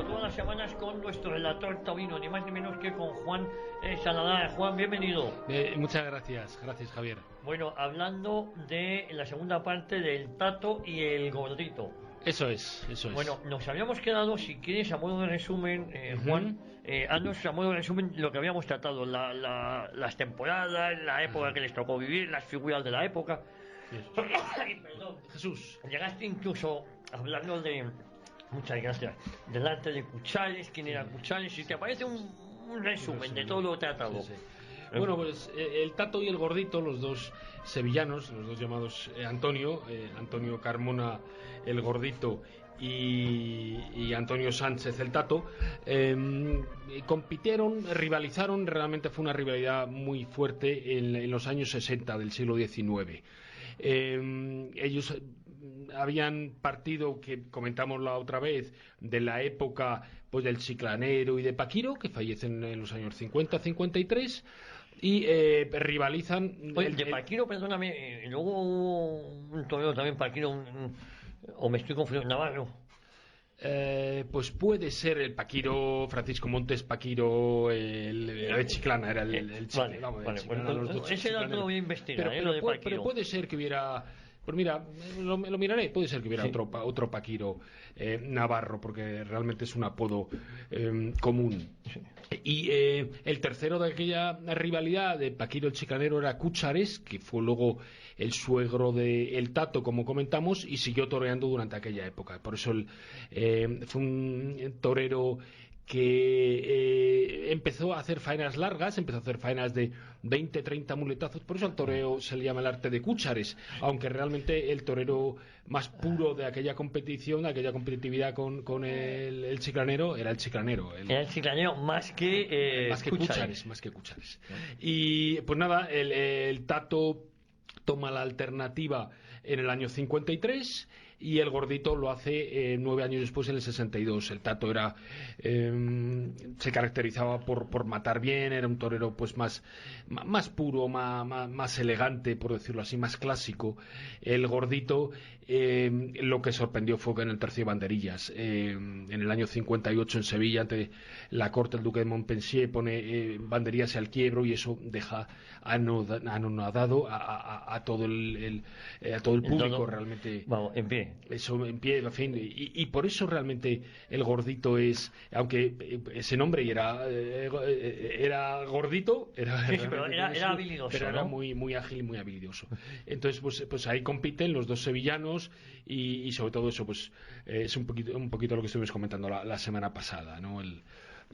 todas las semanas con nuestro relator taurino, ni más ni menos que con Juan Sanadá. Juan, bienvenido. Muchas gracias Javier. Bueno, hablando de la segunda parte del Tato y el Gordito. Eso es. Bueno, nos habíamos quedado, si quieres, a modo de resumen, Juan, haznos a modo de resumen lo que habíamos tratado, las temporadas, la época que les tocó vivir, las figuras de la época. Ay, perdón. Jesús. Llegaste incluso hablando de, muchas gracias, del arte de Cuchares, quién era Cuchares, si te parece un resumen de todo lo tratado. Sí. Bueno, pues el Tato y el Gordito, los dos sevillanos, los dos llamados Antonio Carmona el Gordito y Antonio Sánchez el Tato, compitieron, rivalizaron. Realmente fue una rivalidad muy fuerte en los años 60 del siglo XIX. Ellos habían partido, que comentamos la otra vez, de la época pues del Chiclanero y de Paquiro, que fallecen en los años 50-53, y rivalizan. Oye, de Paquiro, perdóname, luego hubo un torneo también Paquiro, o me estoy confundiendo, Navarro. Pues puede ser el Paquiro, Francisco Montes Paquiro, el de Chiclana, era el Vale, bueno, los dos ese dato lo voy a investigar, pero puede ser que hubiera. Pues mira, lo miraré. Puede ser que hubiera otro Paquiro Navarro, porque realmente es un apodo común. Sí. Y el tercero de aquella rivalidad de Paquiro el Chicanero era Cuchares, que fue luego el suegro de el Tato, como comentamos, y siguió toreando durante aquella época. Por eso fue un torero que empezó a hacer faenas largas, empezó a hacer faenas de 20-30 muletazos. Por eso al toreo se le llama el arte de Cúchares, aunque realmente el torero más puro de aquella competición, de aquella competitividad con el chiclanero, era el chiclanero. Era el chiclanero más que Cúchares. Y pues nada, el Tato toma la alternativa en el año 53 y el Gordito lo hace 9 años después, en el 62. El Tato se caracterizaba por matar bien, era un torero pues más puro, más elegante, por decirlo así, más clásico. El Gordito, lo que sorprendió fue que en el tercio de banderillas, en el año 58 en Sevilla, ante la corte del duque de Montpensier, pone banderillas al quiebro, y eso deja anonadado a todo el público. Realmente, vamos, en pie. Eso en pie, en fin, y por eso realmente el Gordito es, aunque ese nombre era Gordito, era habilidoso, pero era ¿no? muy ágil y muy habilidoso. Entonces pues ahí compiten los dos sevillanos, y sobre todo eso pues es un poquito lo que estuvimos comentando la semana pasada, ¿no?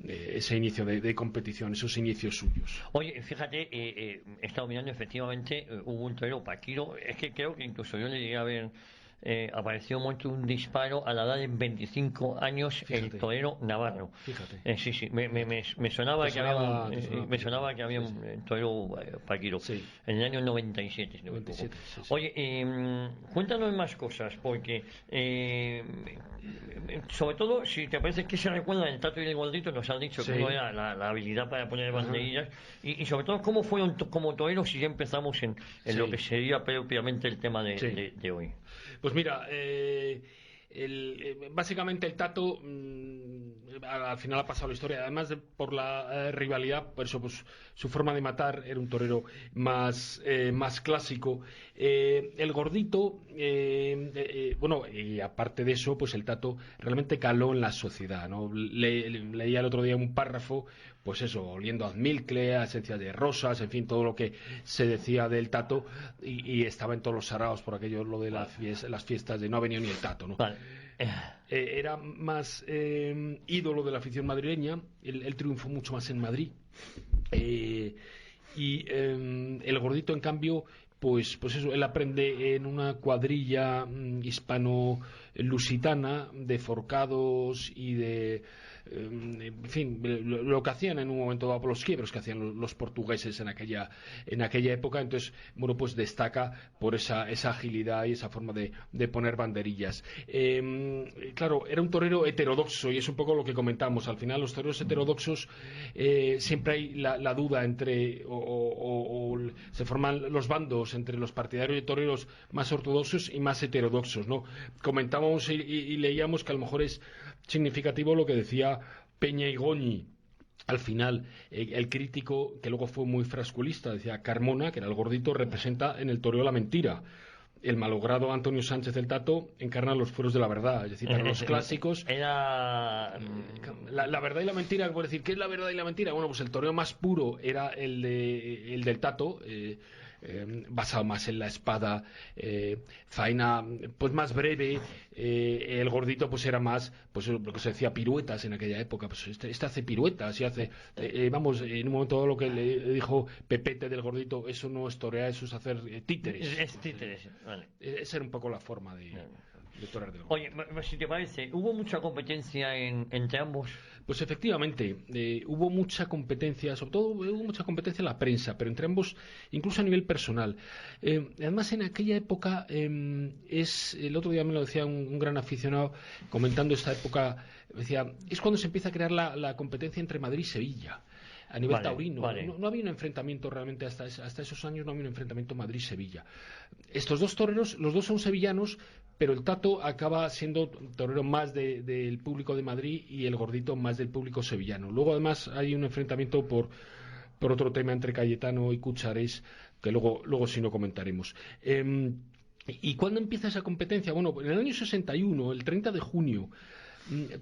Ese inicio de competición, esos inicios suyos. Oye, fíjate, he estado mirando, efectivamente, hubo un torero Paquiro, es que creo que incluso yo le llegué a ver, apareció un disparo a la edad de 25 años. Fíjate. El torero Navarro. Fíjate. Sí, me sonaba que había un torero Paquiro, sí, en el año 97. Sí. Oye, cuéntanos más cosas, porque sobre todo, si te parece, que se recuerda del Tato y del Gordito, nos han dicho que uno era la habilidad para poner banderillas, y sobre todo cómo fueron como toreros, si ya empezamos en lo que sería propiamente el tema de hoy. Pues mira, básicamente el Tato al final ha pasado la historia, además por la rivalidad. Por eso pues su forma de matar era un torero más clásico. El Gordito, bueno, y aparte de eso, pues el Tato realmente caló en la sociedad, ¿no? Leía el otro día un párrafo, pues eso, oliendo a azmilcle, a esencias de rosas, en fin, todo lo que se decía del Tato, y estaba en todos los saraos por aquello, lo de las fiestas de no ha venido ni el Tato, ¿no? Vale. Era más ídolo de la afición madrileña. Él triunfó mucho más en Madrid, y el Gordito, en cambio, pues eso, él aprende en una cuadrilla hispano-lusitana de forcados y de en fin, lo que hacían en un momento dado, los quiebros que hacían los portugueses en aquella época. Entonces, bueno, pues destaca por esa agilidad y esa forma de poner banderillas. Claro, era un torero heterodoxo, y es un poco lo que comentamos. Al final, los toreros heterodoxos, siempre hay la duda entre, o se forman los bandos entre los partidarios de toreros más ortodoxos y más heterodoxos, ¿no? Comentábamos y leíamos que a lo mejor es significativo lo que decía Peña y Goñi. Al final, el crítico, que luego fue muy frasculista, decía: Carmona, que era el gordito, representa en el toreo la mentira. El malogrado Antonio Sánchez del Tato encarna los fueros de la verdad. Es decir, para los clásicos, era la verdad y la mentira. Por decir, ¿qué es la verdad y la mentira? Bueno, pues el toreo más puro era el del Tato, basado más en la espada, faena pues más breve. El gordito pues era más, pues lo que se decía, piruetas en aquella época. Pues este hace piruetas y hace, vamos, en un momento todo lo que le dijo Pepete del gordito: eso no es torear, eso es hacer títeres. Es títeres, vale. Esa era un poco la forma de torear del gordito. Oye, si te parece, ¿hubo mucha competencia entre ambos? Pues efectivamente, hubo mucha competencia, sobre todo hubo mucha competencia en la prensa, pero entre ambos, incluso a nivel personal. Además, en aquella época, el otro día me lo decía un gran aficionado, comentando esta época, decía: es cuando se empieza a crear la competencia entre Madrid y Sevilla. A nivel taurino, vale. No había un enfrentamiento realmente hasta esos años, no había un enfrentamiento Madrid-Sevilla. Estos dos toreros, los dos son sevillanos, pero el Tato acaba siendo torero más del público de Madrid y el gordito más del público sevillano. Luego, además, hay un enfrentamiento por otro tema entre Cayetano y Cúchares, que luego sí no comentaremos. ¿Y cuándo empieza esa competencia? Bueno, en el año 61, el 30 de junio,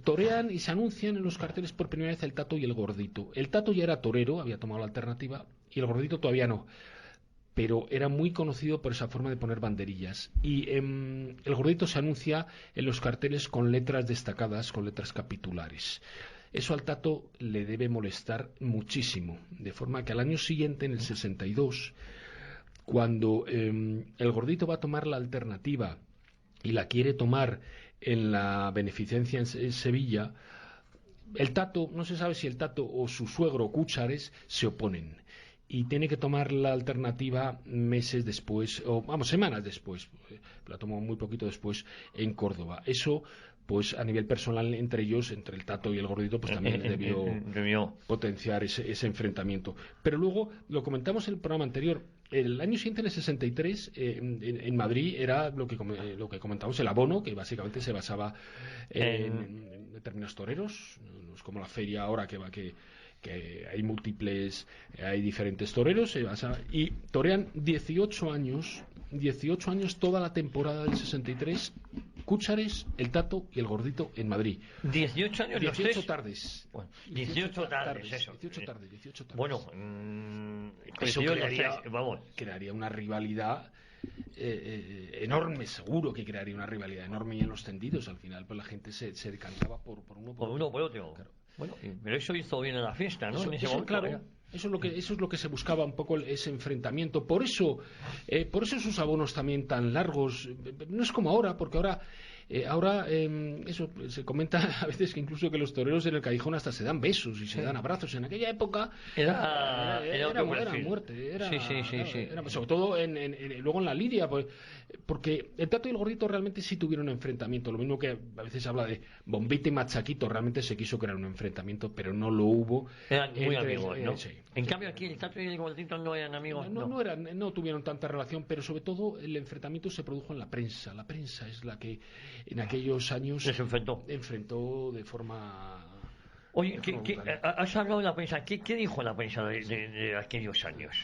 torean y se anuncian en los carteles por primera vez el Tato y el gordito. El Tato ya era torero, había tomado la alternativa, y el gordito todavía no, pero era muy conocido por esa forma de poner banderillas. Y el gordito se anuncia en los carteles con letras destacadas, con letras capitulares. Eso al Tato le debe molestar muchísimo, de forma que al año siguiente, en el 62, cuando el gordito va a tomar la alternativa y la quiere tomar en la beneficencia en Sevilla, el Tato, no se sabe si el Tato o su suegro Cúchares se oponen, y tiene que tomar la alternativa meses después, o vamos, semanas después, la tomó muy poquito después en Córdoba. Eso, pues a nivel personal entre ellos, entre el Tato y el gordito, pues también debió potenciar ese enfrentamiento. Pero luego, lo comentamos en el programa anterior, el año siguiente, en el 63, en Madrid, era lo que comentamos, el abono, que básicamente se basaba en determinados toreros. No es como la feria ahora que hay múltiples, hay diferentes toreros, y torean 18 años toda la temporada del 63, Cúchares, el Tato y el gordito en Madrid. 18 años, 18 tardes. Bueno, 18 tardes, eso. 18 tardes. Bueno, eso crearía una rivalidad enorme, seguro que crearía una rivalidad enorme, y en los tendidos al final pues la gente se decantaba por uno por otro. Claro. Bueno, pero eso hizo bien en la fiesta, ¿no? Claro. Eso es lo que se buscaba un poco, ese enfrentamiento. Por eso sus abonos también tan largos. No es como ahora, porque ahora eso se comenta a veces, que incluso que los toreros en el callejón hasta se dan besos y se dan abrazos. En aquella época era muerte. Sí. Sobre todo luego en la lidia, pues, porque el Tato y el gordito realmente sí tuvieron un enfrentamiento. Lo mismo que a veces habla de Bombita y Machaquito, realmente se quiso crear un enfrentamiento, pero no lo hubo. Eran muy amigos, ¿no? Sí. En cambio aquí el Tato y el gordito no eran amigos. No tuvieron tanta relación, pero sobre todo el enfrentamiento se produjo en la prensa. La prensa es la que en aquellos años se enfrentó de forma... Oye, has hablado de la prensa. ¿Qué dijo la prensa de aquellos años?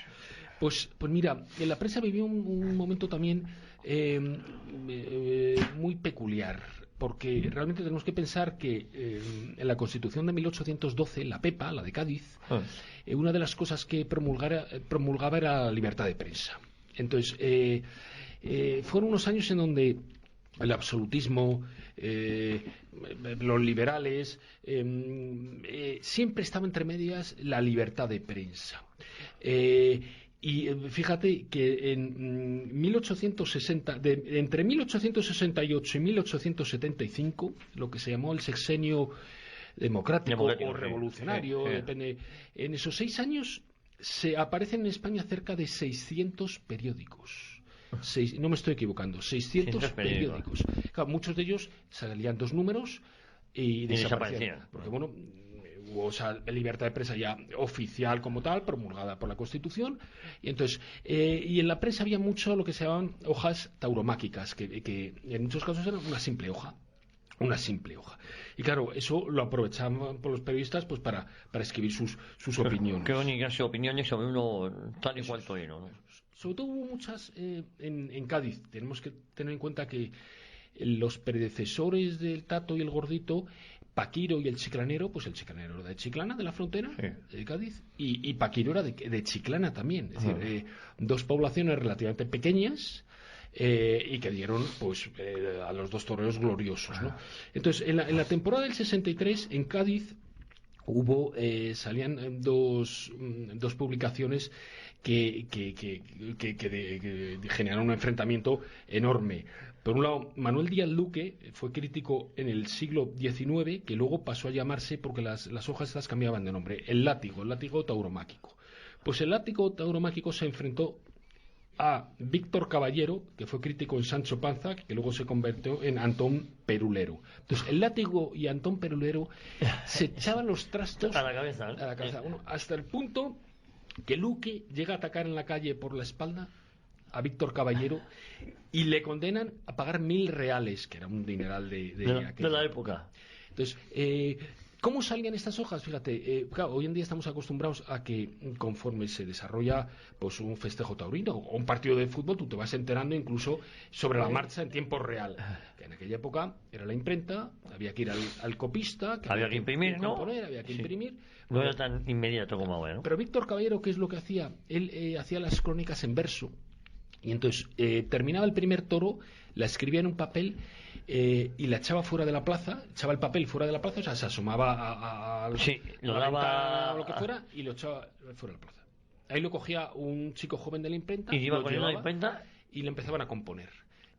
Pues mira, la prensa vivió un momento también muy peculiar, porque realmente tenemos que pensar que en la Constitución de 1812, la PEPA, la de Cádiz, una de las cosas que promulgaba era la libertad de prensa. Entonces, fueron unos años en donde el absolutismo, los liberales, siempre estaba entre medias la libertad de prensa. Y fíjate que en 1860, entre 1868 y 1875, lo que se llamó el sexenio democrático o revolucionario, sí. depende. En esos 6 años se aparecen en España cerca de 600 periódicos. No me estoy equivocando, 600 periódicos. Claro, muchos de ellos salían 2 números y desaparecían. Porque bueno, hubo esa libertad de prensa ya oficial como tal, promulgada por la Constitución, y entonces y en la prensa había mucho lo que se llamaban hojas tauromáquicas, que en muchos casos eran una simple hoja. Y claro, eso lo aprovechaban por los periodistas pues para escribir sus opiniones. Crónicas y opiniones sobre uno tal y cual torero, ¿no? Sobre todo hubo muchas en Cádiz. Tenemos que tener en cuenta que los predecesores del Tato y el Gordito, Paquiro y el Chiclanero, pues el Chiclanero era de Chiclana, de la frontera, de Cádiz, y Paquiro era de Chiclana también. Es decir, 2 poblaciones relativamente pequeñas, y que dieron pues a los 2 toreros gloriosos, ¿no? Entonces en la temporada del 63 en Cádiz salían dos publicaciones que generaron un enfrentamiento enorme. Por un lado, Manuel Díaz Luque fue crítico en el siglo XIX, que luego pasó a llamarse, porque las hojas estas cambiaban de nombre, el látigo tauromáquico. Pues el látigo tauromáquico se enfrentó a Víctor Caballero, que fue crítico en Sancho Panza, que luego se convirtió en Antón Perulero. Entonces, el látigo y Antón Perulero se echaban los trastos a la cabeza, ¿no? A la cabeza. Bueno, hasta el punto que Luque llega a atacar en la calle por la espalda a Víctor Caballero y le condenan a pagar 1.000 reales, que era un dineral de la época. Entonces, ¿cómo salían estas hojas? Fíjate, claro, hoy en día estamos acostumbrados a que conforme se desarrolla pues un festejo taurino o un partido de fútbol, tú te vas enterando incluso sobre la marcha en tiempo real. Que en aquella época era la imprenta, había que ir al copista, que había que imprimir, ¿no? Había que imprimir. No era tan inmediato como ahora, ¿no? Pero Víctor Caballero, ¿qué es lo que hacía? Él hacía las crónicas en verso. Y entonces terminaba el primer toro, la escribía en un papel y la echaba fuera de la plaza, echaba el papel fuera de la plaza, o sea, se asomaba a la ventana o lo que fuera y lo echaba fuera de la plaza. Ahí lo cogía un chico joven de la imprenta y iba poniendo la imprenta y le empezaban a componer.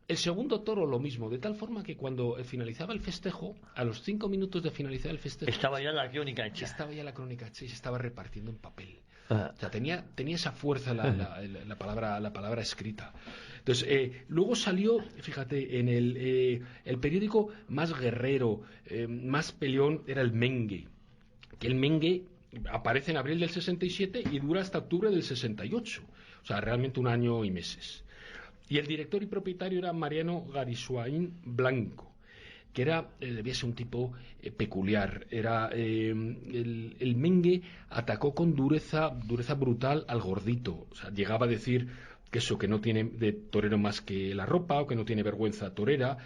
El segundo toro lo mismo, de tal forma que cuando finalizaba el festejo, a los 5 minutos de finalizar el festejo, estaba ya la crónica hecha. Estaba ya la crónica hecha y se estaba repartiendo en papel. O sea, tenía esa fuerza la palabra escrita. Entonces, luego salió, fíjate, en el periódico más guerrero, más peleón, era el Mengue. Que el Mengue aparece en abril del 67 y dura hasta octubre del 68. O sea, realmente 1 año y meses. Y el director y propietario era Mariano Garisuain Blanco, que debía ser un tipo peculiar. El Mengue atacó con dureza brutal al Gordito. O sea, llegaba a decir que no tiene de torero más que la ropa, o que no tiene vergüenza torera.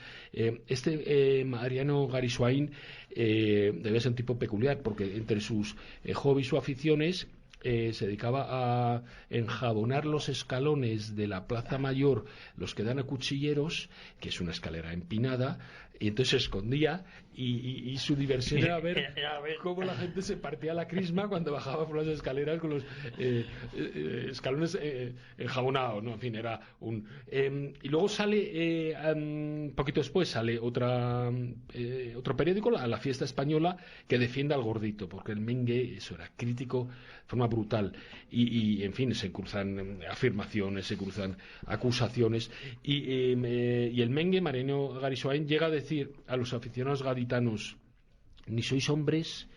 Mariano Garisuain debía ser un tipo peculiar, porque entre sus hobbies o aficiones se dedicaba a enjabonar los escalones de la Plaza Mayor, los que dan a cuchilleros, que es una escalera empinada, y entonces se escondía y su diversión era ver cómo la gente se partía la crisma cuando bajaba por las escaleras con los escalones enjabonados, ¿no? En fin, era un... y luego sale, un poquito después, sale otro periódico, la Fiesta Española, que defiende al Gordito, porque el Mengue, eso era crítico de forma brutal, y en fin, se cruzan afirmaciones, se cruzan acusaciones, y el Mengue, Mariano Garisuain, llega a decir a los aficionados gaditanos: ni sois hombres,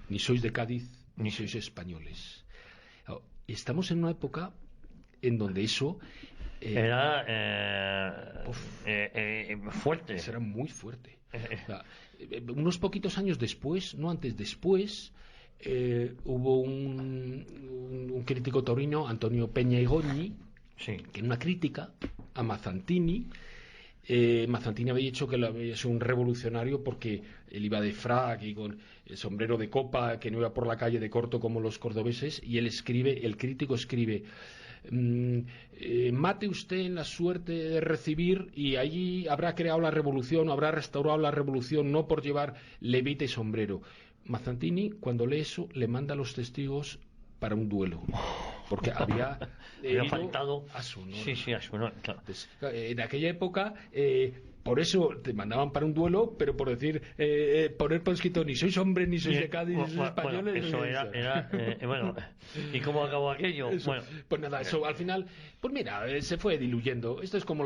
ni sois de Cádiz, ni sois españoles. Estamos en una época en donde eso era fuerte. Era muy fuerte. O sea, unos poquitos años después, no antes, después, hubo un crítico taurino, Antonio Peña Igoñi, que en una crítica a Mazzantini, Mazzantini había dicho que había sido un revolucionario porque él iba de frac y con el sombrero de copa, que no iba por la calle de corto como los cordobeses, y el crítico escribe: mate usted en la suerte de recibir, y allí habrá creado la revolución, habrá restaurado la revolución, no por llevar levita y sombrero. Mazzantini, cuando lee eso, le manda a los testigos para un duelo, porque había faltado a su honor. Sí, a su honor, claro. Entonces, en aquella época por eso te mandaban para un duelo, pero por decir, poner por escrito, ni sois hombres, ni sois de Cádiz, ni sois españoles. Bueno, eso era bueno, ¿y cómo acabó aquello? Eso. Bueno, pues nada, eso al final, pues mira, se fue diluyendo. Esto es como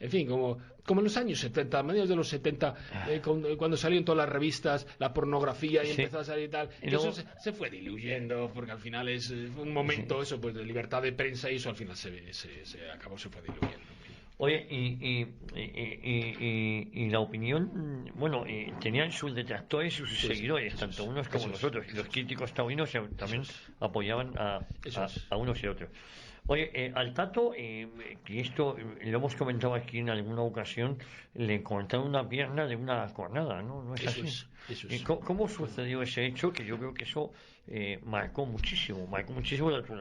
en fin, como en los años 70, a mediados de los 70, cuando salieron todas las revistas, la pornografía y empezó a salir y tal. Y luego, eso se fue diluyendo, porque al final es un momento eso, pues de libertad de prensa, y eso al final se acabó, se fue diluyendo. Oye, y la opinión, bueno, tenían sus detractores y sus seguidores, tanto unos como nosotros, y los críticos taurinos también apoyaban a unos y otros. Oye, al Tato, que esto lo hemos comentado aquí en alguna ocasión, le cortaron una pierna de una cornada, ¿no? ¿No es así? Eso es. ¿Cómo sucedió ese hecho? Que yo creo que eso marcó muchísimo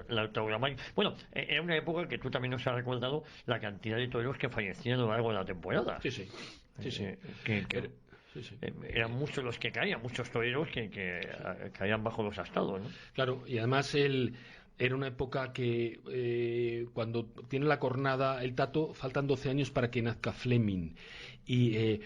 la tauromaquia. Bueno, era una época que tú también nos has recordado la cantidad de toreros que fallecían a lo largo de la temporada. Sí. Eran muchos los que caían, muchos toreros que caían bajo los astados, ¿no? Claro, y además era una época que cuando tiene la cornada el Tato, faltan 12 años para que nazca Fleming. Y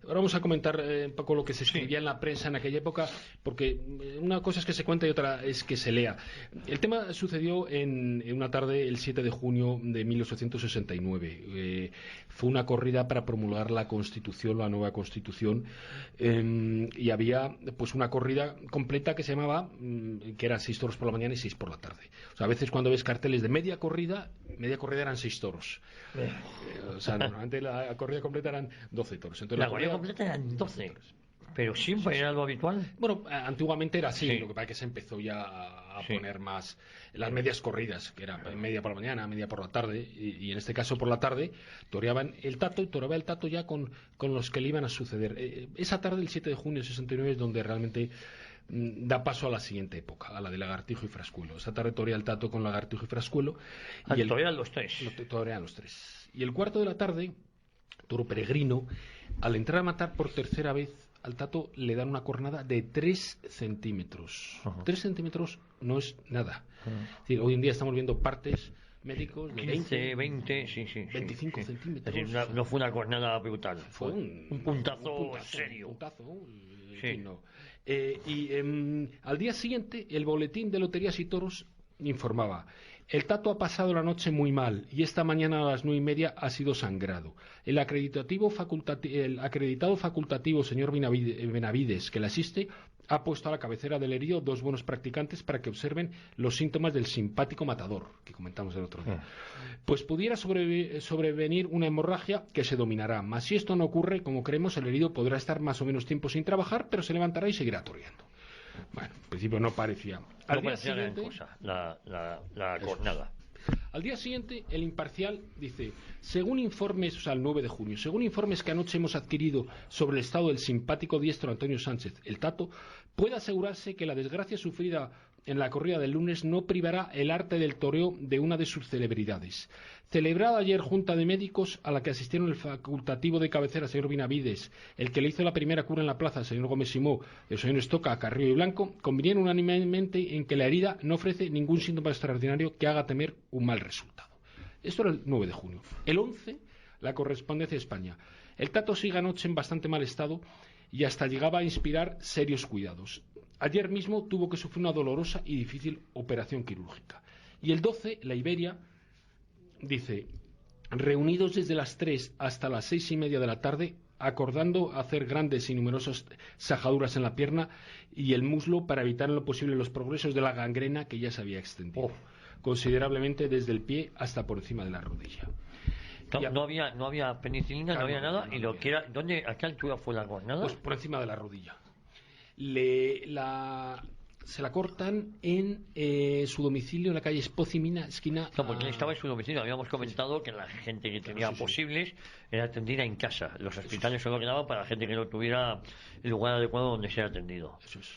ahora vamos a comentar un poco lo que se escribía en la prensa en aquella época, porque una cosa es que se cuenta y otra es que se lea. El tema sucedió en una tarde el 7 de junio de 1869. Fue una corrida para promulgar la Constitución, la nueva Constitución, y había pues una corrida completa que se llamaba, que eran 6 toros por la mañana y 6 por la tarde. O sea, a veces cuando ves carteles de media corrida eran 6 toros. O sea, normalmente la corrida completa eran 12 toros. Entonces, la corrida completa eran 12. Pero siempre era algo habitual. Bueno, antiguamente era así, lo que pasa es que se empezó ya a poner más las medias corridas, que era media por la mañana, media por la tarde, y en este caso por la tarde toreaban el Tato, y toreaba el Tato ya con los que le iban a suceder. Esa tarde, el 7 de junio de 69, es donde realmente da paso a la siguiente época, a la de Lagartijo y Frascuelo. Esa tarde torea el Tato con Lagartijo y Frascuelo. Torean los tres. Torean los tres. Y el cuarto de la tarde, toro peregrino, al entrar a matar por tercera vez, al Tato le dan una cornada de 3 centímetros. 3 centímetros no es nada. Es decir, hoy en día estamos viendo partes médicos de 20, 25 centímetros. Es decir, no fue una cornada brutal. Fue un puntazo serio. Al día siguiente, el boletín de Loterías y Toros informaba: el Tato ha pasado la noche muy mal y esta mañana a las 9:30 ha sido sangrado. El acreditado facultativo señor Benavides, que le asiste, ha puesto a la cabecera del herido 2 buenos practicantes para que observen los síntomas del simpático matador, que comentamos el otro día. Pues pudiera sobrevenir una hemorragia que se dominará, mas si esto no ocurre, como creemos, el herido podrá estar más o menos tiempo sin trabajar, pero se levantará y seguirá toreando. Bueno, en principio no parecía. No parecía gran cosa la cornada. Al día siguiente, el Imparcial dice: según informes, o sea, el 9 de junio, según informes que anoche hemos adquirido sobre el estado del simpático diestro Antonio Sánchez, el Tato, puede asegurarse que la desgracia sufrida en la corrida del lunes no privará el arte del toreo de una de sus celebridades. Celebrada ayer junta de médicos a la que asistieron el facultativo de cabecera, señor Benavides, el que le hizo la primera cura en la plaza, el señor Gómez Simó, el señor Estoca, Carrillo y Blanco, convinieron unánimemente en que la herida no ofrece ningún síntoma extraordinario que haga temer un mal resultado. Esto era el 9 de junio. El 11, la correspondencia de España. El Tato sigue anoche en bastante mal estado y hasta llegaba a inspirar serios cuidados. Ayer mismo tuvo que sufrir una dolorosa y difícil operación quirúrgica. Y el 12, la Iberia, dice: reunidos desde las 3 hasta las 6:30 de la tarde, acordando hacer grandes y numerosas sajaduras en la pierna y el muslo para evitar en lo posible los progresos de la gangrena que ya se había extendido considerablemente desde el pie hasta por encima de la rodilla. No había penicilina, no había nada. ¿Y lo que era, a qué altura fue la cornada? Pues por encima de la rodilla. Se la cortan en su domicilio en la calle Espocimina, esquina. No, porque estaba en su domicilio. Habíamos comentado que la gente que tenía posibles era atendida en casa. Los hospitales solo quedaban para la gente que no tuviera el lugar adecuado donde ser atendido. Eso es.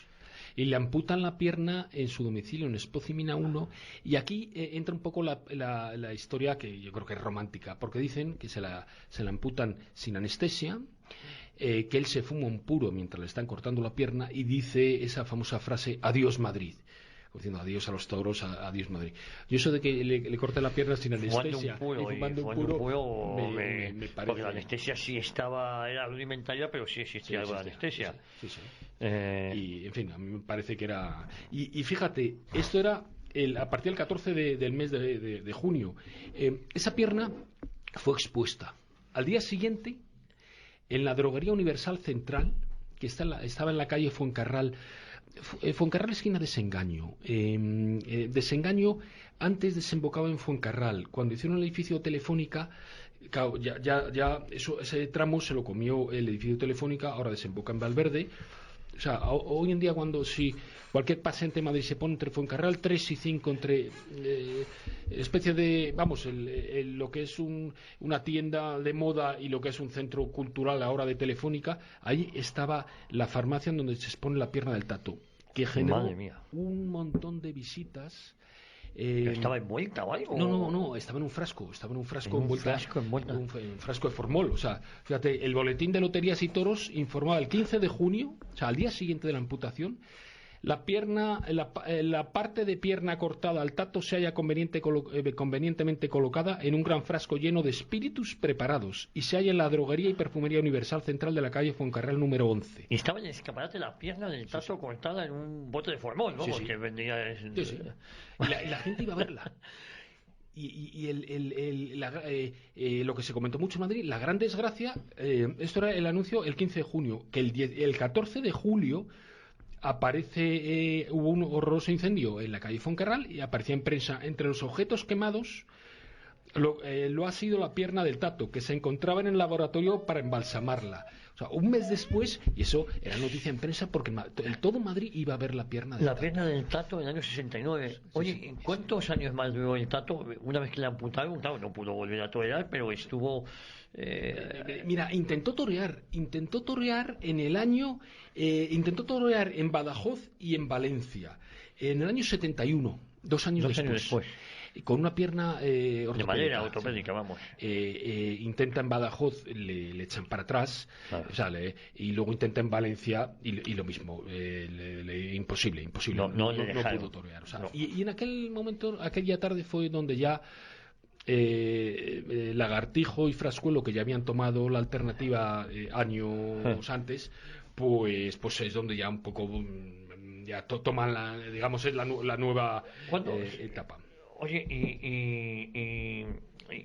Y le amputan la pierna en su domicilio en Espocimina 1, y aquí entra un poco la historia que yo creo que es romántica, porque dicen que se la amputan sin anestesia, que él se fuma un puro mientras le están cortando la pierna y dice esa famosa frase: adiós Madrid, diciendo adiós a los toros, adiós Madrid. Y eso de que le corte la pierna sin anestesia y fumando un puro, me parece... Porque la anestesia sí estaba, era rudimentaria, pero sí existía algo de anestesia. Sí. Y, en fin, a mí me parece que era... Y fíjate, esto era a partir del 14 del mes de junio. Esa pierna fue expuesta. Al día siguiente, en la Droguería Universal Central, que estaba en la calle Fuencarral, esquina Desengaño. Desengaño antes desembocaba en Fuencarral. Cuando hicieron el edificio Telefónica, claro, ese tramo se lo comió el edificio Telefónica, ahora desemboca en Valverde. O sea, hoy en día si cualquier pasante de Madrid se pone entre Fuencarral 3 y 5, entre especie de, vamos, lo que es una tienda de moda y lo que es un centro cultural ahora de Telefónica, ahí estaba la farmacia en donde se expone la pierna del Tato, que generó un montón de visitas. ¿Estaba envuelta o algo? No, estaba en un frasco envuelta. Un frasco de formol. O sea, fíjate, el boletín de loterías y toros informaba el 15 de junio, o sea, al día siguiente de la amputación, la parte de pierna cortada al Tato se halla convenientemente colocada en un gran frasco lleno de espíritus preparados y se halla en la Droguería y Perfumería Universal Central de la calle Fuencarral número 11. Y estaba en el escaparate la pierna del Tato cortada en un bote de formol, ¿no? Porque vendía... Sí. Y la gente iba a verla. Y lo que se comentó mucho en Madrid, la gran desgracia, esto era el anuncio el 15 de junio, que el 14 de julio hubo un horroroso incendio en la calle Fuencarral y aparecía en prensa entre los objetos quemados lo ha sido la pierna del Tato, que se encontraba en el laboratorio para embalsamarla. O sea, un mes después, y eso era noticia en prensa porque todo Madrid iba a ver la pierna del Tato. La pierna del Tato en el año 69. Oye, ¿cuántos años más duró el Tato? Una vez que le amputaron, claro, no pudo volver a torear, pero estuvo... Mira, intentó torear en el año... intentó torear en Badajoz y en Valencia. En el año 71, 2 años después. Con una pierna de madera ortopédica, vamos. Intenta en Badajoz, le echan para atrás, y luego intenta en Valencia y lo mismo, imposible, no pudo torear. O sea, y en aquel momento, aquella tarde fue donde ya Lagartijo y Frascuelo, que ya habían tomado la alternativa años antes, pues es donde ya un poco ya toman digamos es la nueva etapa. Oye,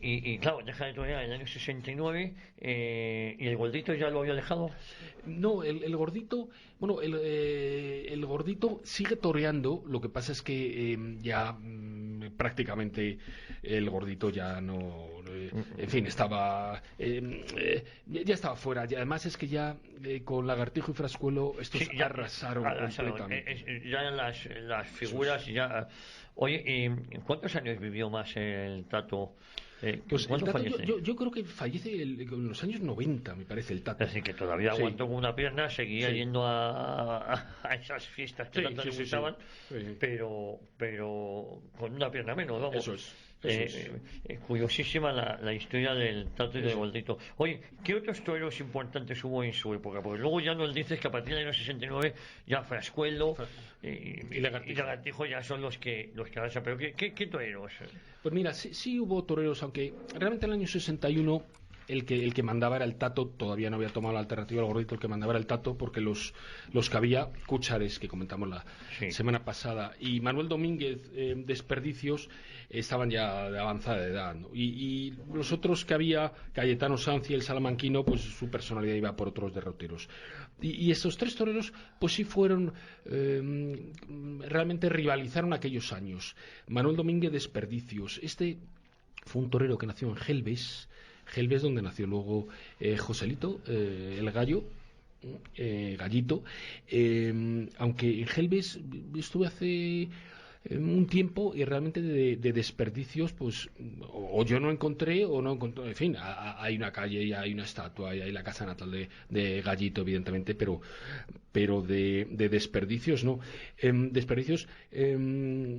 y claro, deja de torear en el año 69, ¿y el gordito ya lo había dejado? No, el gordito, bueno, el gordito sigue toreando, lo que pasa es que ya prácticamente el gordito ya no, en fin, ya estaba fuera, y además es que ya con Lagartijo y Frascuelo estos arrasaron completamente. Ya las figuras ya... Oye, ¿cuántos años vivió más el Tato? Pues el Tato, yo creo que fallece en los años 90, me parece, el Tato. Así que todavía aguantó con una pierna, seguía yendo a esas fiestas que tanto le gustaban, pero con una pierna menos, vamos. Eso es. Curiosísima la historia del Tato y del Gordito. Oye, ¿qué otros toreros importantes hubo en su época? Porque luego ya nos dices que a partir del año 69 ya Frascuelo y Lagartijo ya son los que avanzan. Pero ¿qué toreros? Pues mira, sí hubo toreros, aunque realmente en el año 61 el que mandaba era el Tato. Todavía no había tomado la alternativa al Gordito. El que mandaba era el Tato, porque los que había, Cúchares, que comentamos la semana pasada, y Manuel Domínguez, Desperdicios, estaban ya de avanzada edad, ¿no? Y los otros que había, Cayetano Sanz y el Salamanquino, pues su personalidad iba por otros derroteros. Y estos tres toreros pues sí fueron, realmente rivalizaron aquellos años. Manuel Domínguez, Desperdicios, este fue un torero que nació en Gelbes, donde nació luego Joselito, el gallo, Gallito, aunque en Gelbes estuve hace un tiempo y realmente de Desperdicios, pues o yo no encontré o no encontré, en fin, hay una calle y hay una estatua y hay la casa natal de Gallito, evidentemente, pero de Desperdicios no. Desperdicios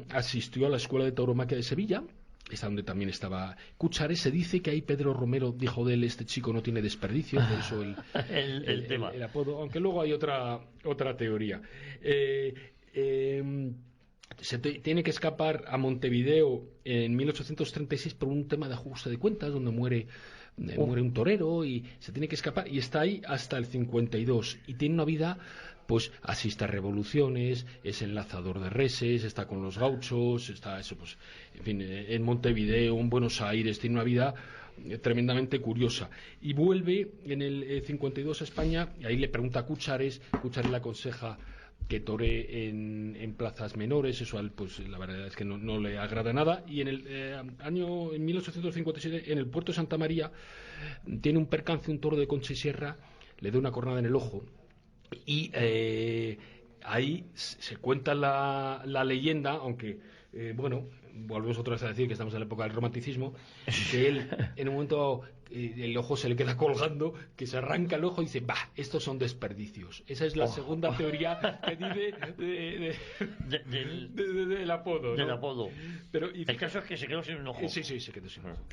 asistió a la Escuela de Tauromaquia de Sevilla. Es donde también estaba Cúchares. Se dice que ahí Pedro Romero dijo de él: este chico no tiene desperdicio, por eso el apodo, aunque luego hay otra teoría. tiene que escapar a Montevideo en 1836 por un tema de ajuste de cuentas, donde muere un torero y se tiene que escapar, y está ahí hasta el 52 y tiene una vida, pues asiste a revoluciones, es enlazador de reses, está con los gauchos, está eso, pues en fin, en Montevideo, en Buenos Aires, tiene una vida tremendamente curiosa, y vuelve en el 52 a España, y ahí le pregunta a Cúchares le aconseja que tore en plazas menores. Eso pues la verdad es que no le agrada nada, y en el en 1857 en el puerto de Santa María tiene un percance, un toro de Concha y Sierra le da una cornada en el ojo, y ahí se cuenta la leyenda, aunque bueno, volvemos otra vez a decir que estamos en la época del romanticismo, que él en un momento el ojo se le queda colgando, que se arranca el ojo y dice, bah, estos son desperdicios. Esa es la segunda teoría que dice del apodo, ¿no? Del apodo. Pero, el caso es que se quedó sin un ojo. Sí, se quedó sin un ojo.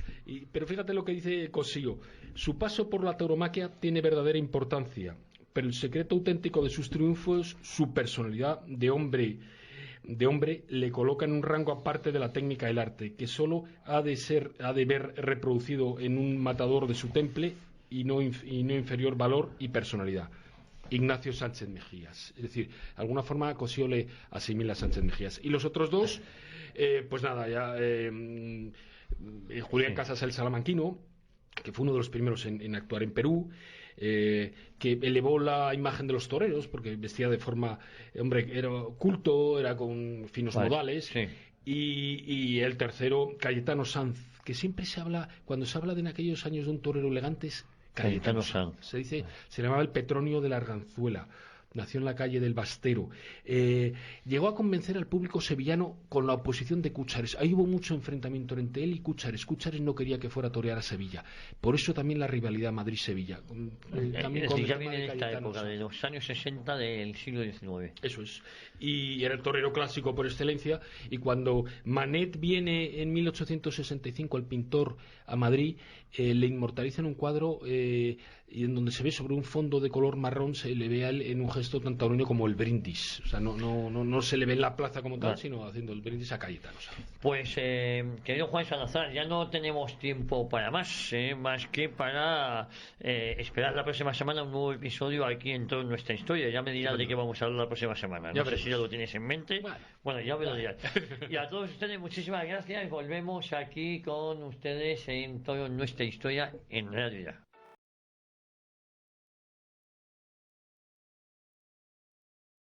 Pero fíjate lo que dice Cosío: su paso por la tauromaquia tiene verdadera importancia, pero el secreto auténtico de sus triunfos, su personalidad de hombre le coloca en un rango aparte de la técnica del arte, que solo ha de ver reproducido en un matador de su temple, y no inferior valor y personalidad. Ignacio Sánchez Mejías. Es decir, de alguna forma Cosío le asimila a Sánchez Mejías. Y los otros dos, pues nada, ya Julián Casas el Salamanquino, que fue uno de los primeros en actuar en Perú, que elevó la imagen de los toreros porque vestía de forma, hombre, era culto, era con finos modales, sí. Y el tercero, Cayetano Sanz, que siempre cuando se habla de en aquellos años de un torero elegante, es Cayetano Sanz. Se llamaba el Petronio de la Arganzuela. Nació en la calle del Bastero. Llegó a convencer al público sevillano con la oposición de Cúchares. Ahí hubo mucho enfrentamiento entre él y Cúchares. Cúchares no quería que fuera a torear a Sevilla. Por eso también la rivalidad Madrid-Sevilla. También ya viene de esta época, de los años 60 del siglo XIX. Eso es. Y era el torero clásico por excelencia. Y cuando Manet viene en 1865, el pintor, a Madrid, le inmortaliza en un cuadro y en donde se ve sobre un fondo de color marrón, se le ve a él en un gesto tan taurino como el brindis. O sea, no se le ve en la plaza como tal, sino haciendo el brindis a Cayetano. Pues, querido Juan Salazar, ya no tenemos tiempo para más que para esperar la próxima semana un nuevo episodio aquí en toda nuestra historia. Ya me dirás de qué vamos a hablar la próxima semana. No sé si ya lo tienes en mente. Bueno, ya me lo dirás. Y a todos ustedes, muchísimas gracias. Volvemos aquí con ustedes en toda nuestra historia en Radio Ya.